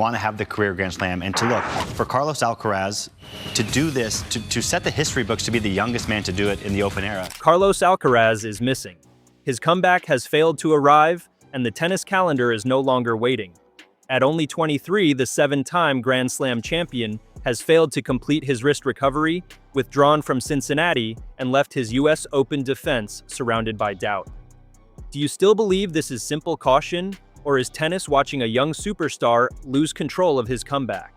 want to have the career Grand Slam. And to look, for Carlos Alcaraz to do this, to set the history books to be the youngest man to do it in the Open era. Carlos Alcaraz is missing. His comeback has failed to arrive, and the tennis calendar is no longer waiting. At only 23, the 7-time Grand Slam champion has failed to complete his wrist recovery, withdrawn from Cincinnati, and left his US Open defense surrounded by doubt. Do you still believe this is simple caution, or is tennis watching a young superstar lose control of his comeback?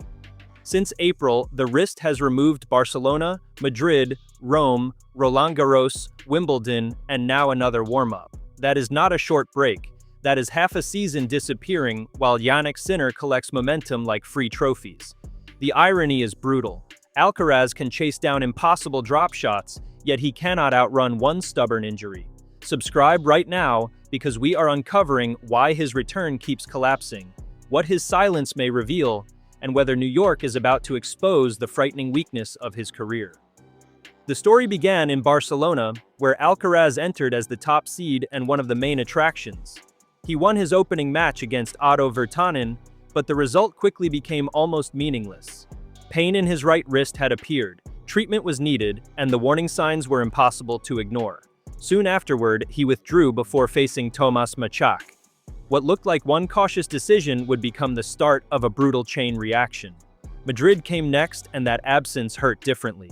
Since April, the wrist has removed Barcelona, Madrid, Rome, Roland Garros, Wimbledon, and now another warm-up. That is not a short break. That is half a season disappearing while Jannik Sinner collects momentum like free trophies. The irony is brutal. Alcaraz can chase down impossible drop shots, yet he cannot outrun one stubborn injury. Subscribe right now because we are uncovering why his return keeps collapsing, what his silence may reveal, and whether New York is about to expose the frightening weakness of his career. The story began in Barcelona, where Alcaraz entered as the top seed and one of the main attractions. He won his opening match against Otto Virtanen, but the result quickly became almost meaningless. Pain in his right wrist had appeared, treatment was needed, and the warning signs were impossible to ignore. Soon afterward, he withdrew before facing Tomas Machak. What looked like one cautious decision would become the start of a brutal chain reaction. Madrid came next, and that absence hurt differently.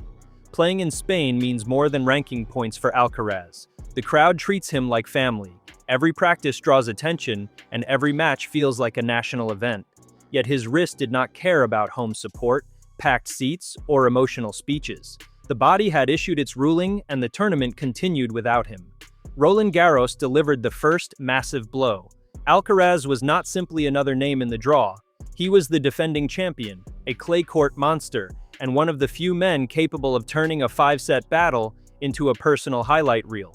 Playing in Spain means more than ranking points for Alcaraz. The crowd treats him like family. Every practice draws attention, and every match feels like a national event. Yet his wrist did not care about home support, packed seats, or emotional speeches. The body had issued its ruling, and the tournament continued without him. Roland Garros delivered the first massive blow. Alcaraz was not simply another name in the draw. He was the defending champion, a clay court monster, and one of the few men capable of turning a 5-set battle into a personal highlight reel.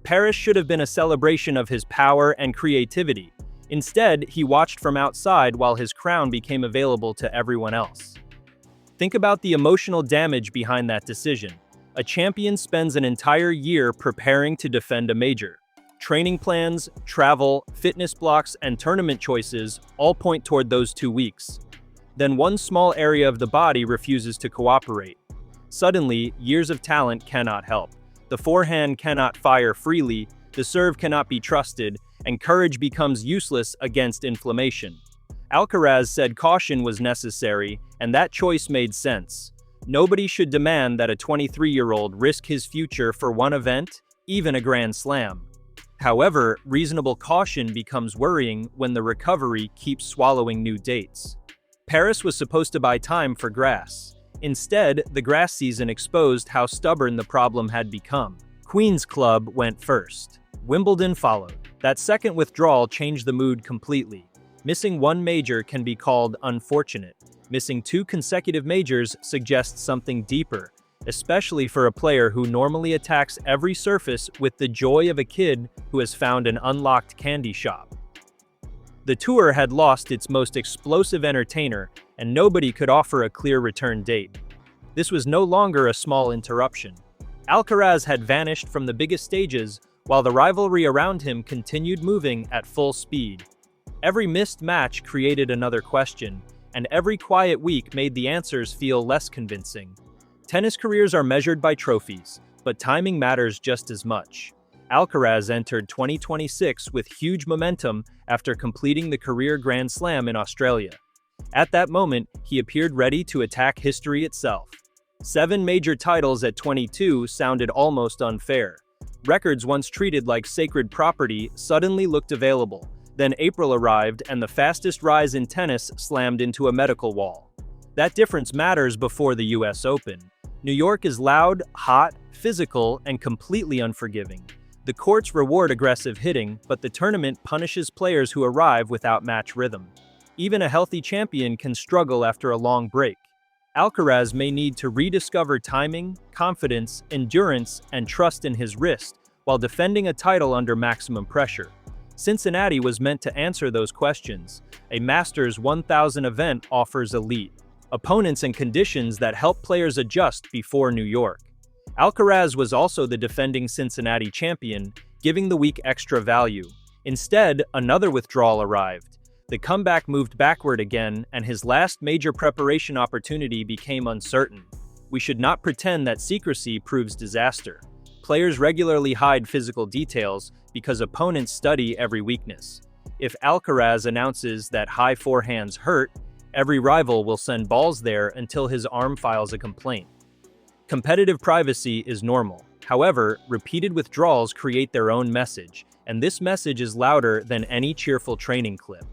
Paris should have been a celebration of his power and creativity. Instead, he watched from outside while his crown became available to everyone else. Think about the emotional damage behind that decision. A champion spends an entire year preparing to defend a major. Training plans, travel, fitness blocks, and tournament choices all point toward those 2 weeks. Then one small area of the body refuses to cooperate. Suddenly, years of talent cannot help. The forehand cannot fire freely, the serve cannot be trusted, and courage becomes useless against inflammation. Alcaraz said caution was necessary, and that choice made sense. Nobody should demand that a 23-year-old risk his future for one event, even a Grand Slam. However, reasonable caution becomes worrying when the recovery keeps swallowing new dates. Paris was supposed to buy time for grass. Instead, the grass season exposed how stubborn the problem had become. Queen's Club went first. Wimbledon followed. That second withdrawal changed the mood completely. Missing one major can be called unfortunate. Missing 2 consecutive majors suggests something deeper, especially for a player who normally attacks every surface with the joy of a kid who has found an unlocked candy shop. The tour had lost its most explosive entertainer, and nobody could offer a clear return date. This was no longer a small interruption. Alcaraz had vanished from the biggest stages, while the rivalry around him continued moving at full speed. Every missed match created another question, and every quiet week made the answers feel less convincing. Tennis careers are measured by trophies, but timing matters just as much. Alcaraz entered 2026 with huge momentum after completing the career Grand Slam in Australia. At that moment, he appeared ready to attack history itself. 7 major titles at 22 sounded almost unfair. Records once treated like sacred property suddenly looked available. Then April arrived and the fastest rise in tennis slammed into a medical wall. That difference matters before the US Open. New York is loud, hot, physical, and completely unforgiving. The courts reward aggressive hitting, but the tournament punishes players who arrive without match rhythm. Even a healthy champion can struggle after a long break. Alcaraz may need to rediscover timing, confidence, endurance, and trust in his wrist while defending a title under maximum pressure. Cincinnati was meant to answer those questions. A Masters 1000 event offers elite opponents and conditions that help players adjust before New York. Alcaraz was also the defending Cincinnati champion, giving the week extra value. Instead, another withdrawal arrived. The comeback moved backward again, and his last major preparation opportunity became uncertain. We should not pretend that secrecy proves disaster. Players regularly hide physical details because opponents study every weakness. If Alcaraz announces that high forehands hurt, every rival will send balls there until his arm files a complaint. Competitive privacy is normal. However, repeated withdrawals create their own message, and this message is louder than any cheerful training clip.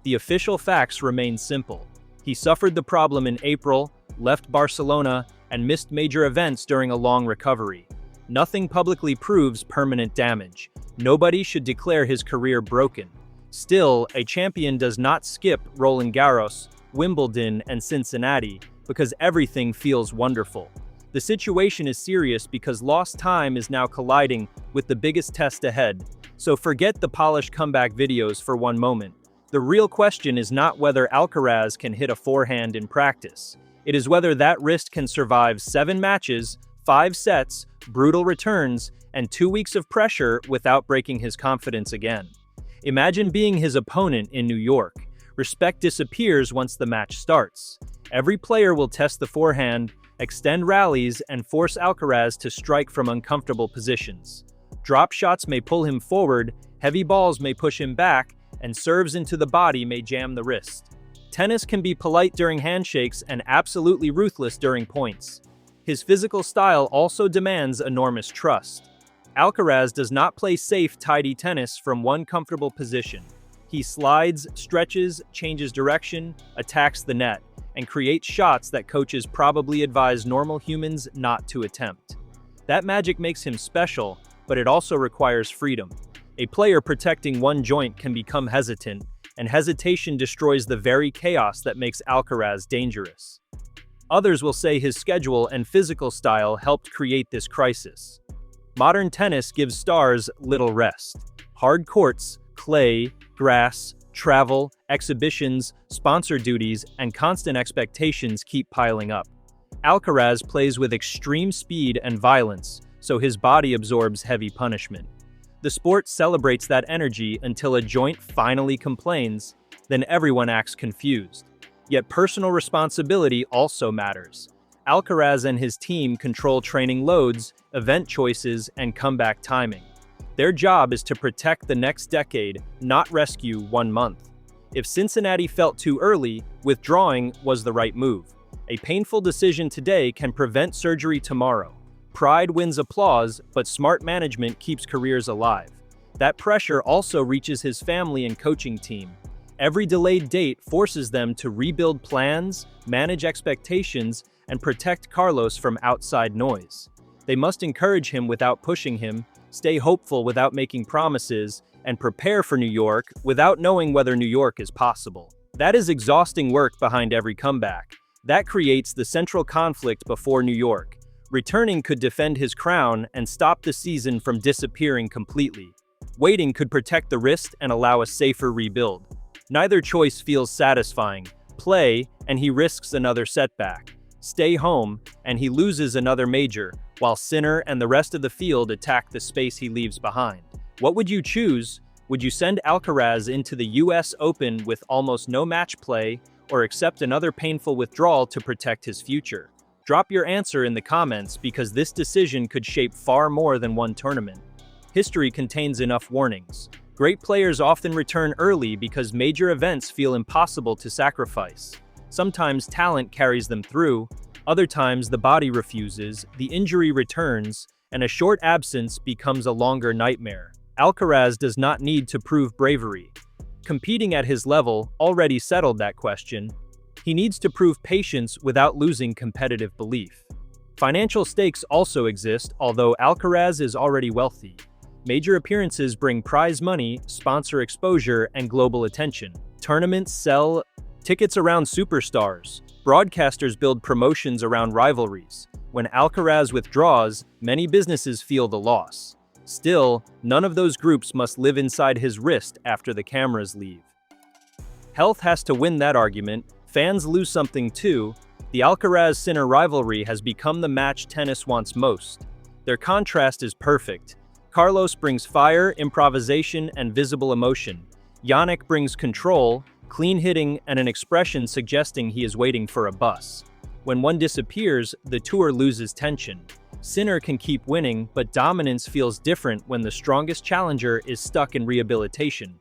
The official facts remain simple. He suffered the problem in April, left Barcelona, and missed major events during a long recovery. Nothing publicly proves permanent damage. Nobody should declare his career broken. Still, a champion does not skip Roland Garros, Wimbledon, and Cincinnati because everything feels wonderful. The situation is serious because lost time is now colliding with the biggest test ahead. So forget the polished comeback videos for one moment. The real question is not whether Alcaraz can hit a forehand in practice. It is whether that wrist can survive 7 matches, 5 sets, brutal returns, and 2 weeks of pressure without breaking his confidence again. Imagine being his opponent in New York. Respect disappears once the match starts. Every player will test the forehand, extend rallies, and force Alcaraz to strike from uncomfortable positions. Drop shots may pull him forward, heavy balls may push him back, and serves into the body may jam the wrist. Tennis can be polite during handshakes and absolutely ruthless during points. His physical style also demands enormous trust. Alcaraz does not play safe, tidy tennis from one comfortable position. He slides, stretches, changes direction, attacks the net, and creates shots that coaches probably advise normal humans not to attempt. That magic makes him special, but it also requires freedom. A player protecting one joint can become hesitant, and hesitation destroys the very chaos that makes Alcaraz dangerous. Others will say his schedule and physical style helped create this crisis. Modern tennis gives stars little rest. Hard courts, clay, grass, travel, exhibitions, sponsor duties, and constant expectations keep piling up. Alcaraz plays with extreme speed and violence, so his body absorbs heavy punishment. The sport celebrates that energy until a joint finally complains, then everyone acts confused. Yet personal responsibility also matters. Alcaraz and his team control training loads, event choices, and comeback timing. Their job is to protect the next decade, not rescue 1 month. If Cincinnati felt too early, withdrawing was the right move. A painful decision today can prevent surgery tomorrow. Pride wins applause, but smart management keeps careers alive. That pressure also reaches his family and coaching team. Every delayed date forces them to rebuild plans, manage expectations, and protect Carlos from outside noise. They must encourage him without pushing him, stay hopeful without making promises, and prepare for New York without knowing whether New York is possible. That is exhausting work behind every comeback. That creates the central conflict before New York. Returning could defend his crown and stop the season from disappearing completely. Waiting could protect the wrist and allow a safer rebuild. Neither choice feels satisfying. Play, and he risks another setback. Stay home, and he loses another major, while Sinner and the rest of the field attack the space he leaves behind. What would you choose? Would you send Alcaraz into the US Open with almost no match play, or accept another painful withdrawal to protect his future? Drop your answer in the comments because this decision could shape far more than one tournament. History contains enough warnings. Great players often return early because major events feel impossible to sacrifice. Sometimes talent carries them through, other times the body refuses, the injury returns, and a short absence becomes a longer nightmare. Alcaraz does not need to prove bravery. Competing at his level already settled that question. He needs to prove patience without losing competitive belief. Financial stakes also exist, although Alcaraz is already wealthy. Major appearances bring prize money, sponsor exposure, and global attention. Tournaments sell tickets around superstars. Broadcasters build promotions around rivalries. When Alcaraz withdraws, many businesses feel the loss. Still, none of those groups must live inside his wrist after the cameras leave. Health has to win that argument. Fans lose something too. The Alcaraz-Sinner rivalry has become the match tennis wants most. Their contrast is perfect. Carlos brings fire, improvisation, and visible emotion. Jannik brings control, clean hitting, and an expression suggesting he is waiting for a bus. When one disappears, the tour loses tension. Sinner can keep winning, but dominance feels different when the strongest challenger is stuck in rehabilitation.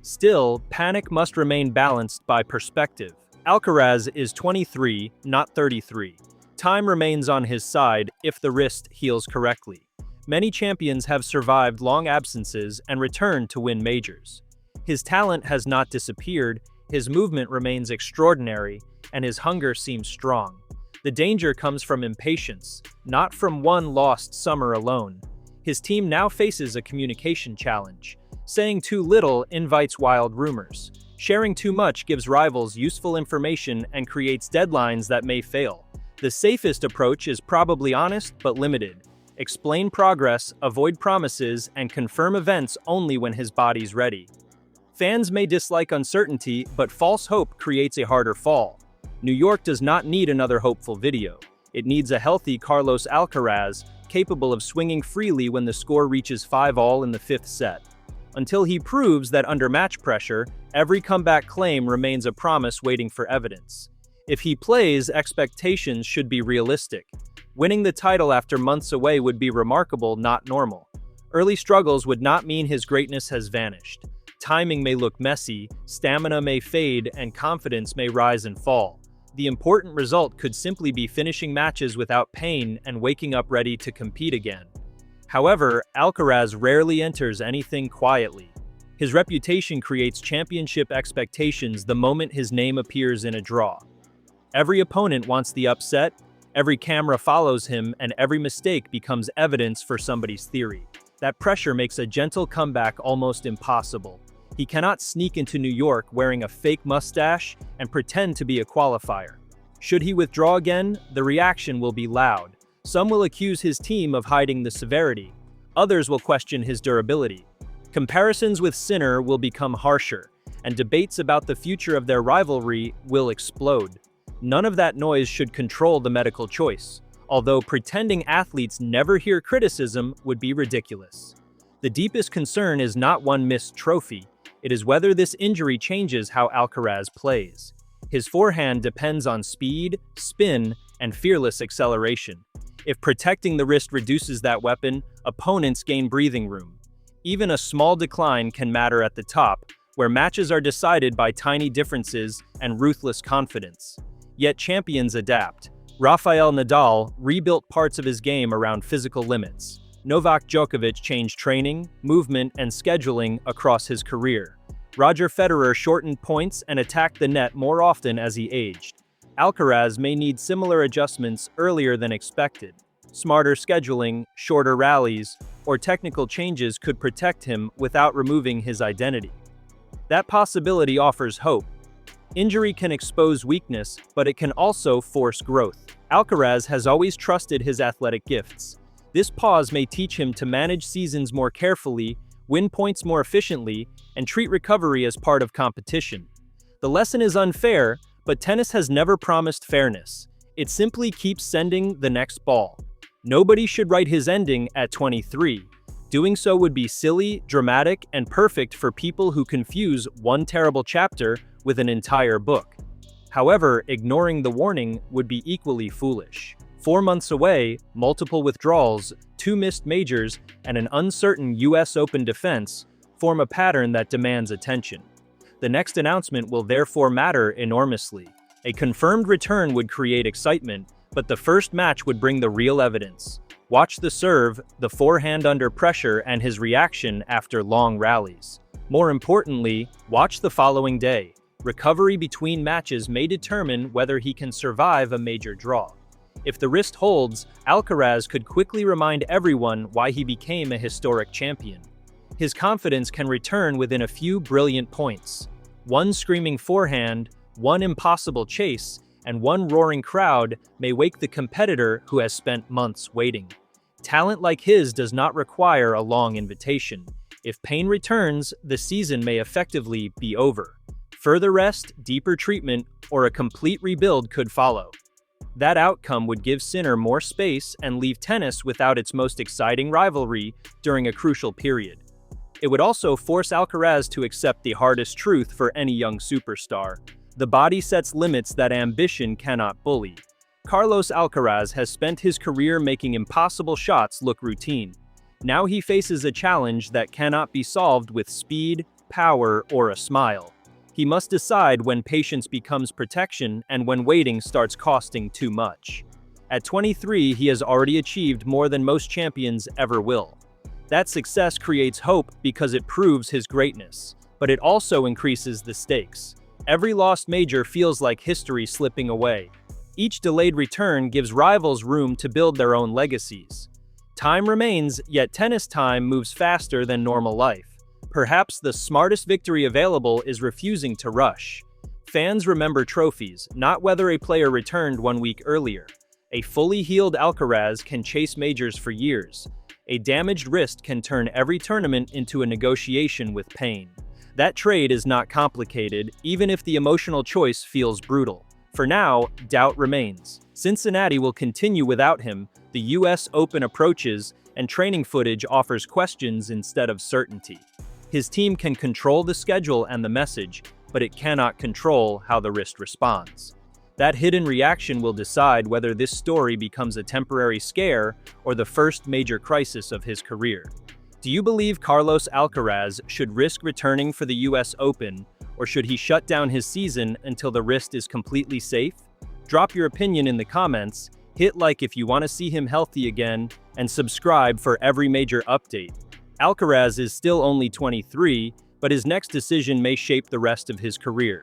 Still, panic must remain balanced by perspective. Alcaraz is 23, not 33. Time remains on his side if the wrist heals correctly. Many champions have survived long absences and returned to win majors. His talent has not disappeared, his movement remains extraordinary, and his hunger seems strong. The danger comes from impatience, not from one lost summer alone. His team now faces a communication challenge. Saying too little invites wild rumors. Sharing too much gives rivals useful information and creates deadlines that may fail. The safest approach is probably honest but limited. Explain progress, avoid promises, and confirm events only when his body's ready. Fans may dislike uncertainty, but false hope creates a harder fall. New York does not need another hopeful video. It needs a healthy Carlos Alcaraz, capable of swinging freely when the score reaches 5-all in the fifth set. Until he proves that under match pressure, every comeback claim remains a promise waiting for evidence. If he plays, expectations should be realistic. Winning the title after months away would be remarkable, not normal. Early struggles would not mean his greatness has vanished. Timing may look messy, stamina may fade, and confidence may rise and fall. The important result could simply be finishing matches without pain and waking up ready to compete again. However, Alcaraz rarely enters anything quietly. His reputation creates championship expectations the moment his name appears in a draw. Every opponent wants the upset, every camera follows him, and every mistake becomes evidence for somebody's theory. That pressure makes a gentle comeback almost impossible. He cannot sneak into New York wearing a fake mustache and pretend to be a qualifier. Should he withdraw again, the reaction will be loud. Some will accuse his team of hiding the severity. Others will question his durability. Comparisons with Sinner will become harsher, and debates about the future of their rivalry will explode. None of that noise should control the medical choice, although pretending athletes never hear criticism would be ridiculous. The deepest concern is not one missed trophy. It is whether this injury changes how Alcaraz plays. His forehand depends on speed, spin, and fearless acceleration. If protecting the wrist reduces that weapon, opponents gain breathing room. Even a small decline can matter at the top, where matches are decided by tiny differences and ruthless confidence. Yet champions adapt. Rafael Nadal rebuilt parts of his game around physical limits. Novak Djokovic changed training, movement, and scheduling across his career. Roger Federer shortened points and attacked the net more often as he aged. Alcaraz may need similar adjustments earlier than expected. Smarter scheduling, shorter rallies, or technical changes could protect him without removing his identity. That possibility offers hope. Injury can expose weakness, but it can also force growth. Alcaraz has always trusted his athletic gifts. This pause may teach him to manage seasons more carefully, win points more efficiently, and treat recovery as part of competition. The lesson is unfair, but tennis has never promised fairness. It simply keeps sending the next ball. Nobody should write his ending at 23. Doing so would be silly, dramatic, and perfect for people who confuse one terrible chapter with an entire book. However, ignoring the warning would be equally foolish. 4 months away, multiple withdrawals, 2 missed majors, and an uncertain US Open defense form a pattern that demands attention. The next announcement will therefore matter enormously. A confirmed return would create excitement, but the first match would bring the real evidence. Watch the serve, the forehand under pressure, and his reaction after long rallies. More importantly, watch the following day. Recovery between matches may determine whether he can survive a major draw. If the wrist holds, Alcaraz could quickly remind everyone why he became a historic champion. His confidence can return within a few brilliant points. One screaming forehand, one impossible chase, and one roaring crowd may wake the competitor who has spent months waiting. Talent like his does not require a long invitation. If pain returns, the season may effectively be over. Further rest, deeper treatment, or a complete rebuild could follow. That outcome would give Sinner more space and leave tennis without its most exciting rivalry during a crucial period. It would also force Alcaraz to accept the hardest truth for any young superstar. The body sets limits that ambition cannot bully. Carlos Alcaraz has spent his career making impossible shots look routine. Now he faces a challenge that cannot be solved with speed, power, or a smile. He must decide when patience becomes protection and when waiting starts costing too much. At 23, he has already achieved more than most champions ever will. That success creates hope because it proves his greatness, but it also increases the stakes. Every lost major feels like history slipping away. Each delayed return gives rivals room to build their own legacies. Time remains, yet tennis time moves faster than normal life. Perhaps the smartest victory available is refusing to rush. Fans remember trophies, not whether a player returned 1 week earlier. A fully healed Alcaraz can chase majors for years. A damaged wrist can turn every tournament into a negotiation with pain. That trade is not complicated, even if the emotional choice feels brutal. For now, doubt remains. Cincinnati will continue without him, the US Open approaches, and training footage offers questions instead of certainty. His team can control the schedule and the message, but it cannot control how the wrist responds. That hidden reaction will decide whether this story becomes a temporary scare or the first major crisis of his career. Do you believe Carlos Alcaraz should risk returning for the US Open, or should he shut down his season until the wrist is completely safe? Drop your opinion in the comments, hit like if you want to see him healthy again, and subscribe for every major update. Alcaraz is still only 23, but his next decision may shape the rest of his career.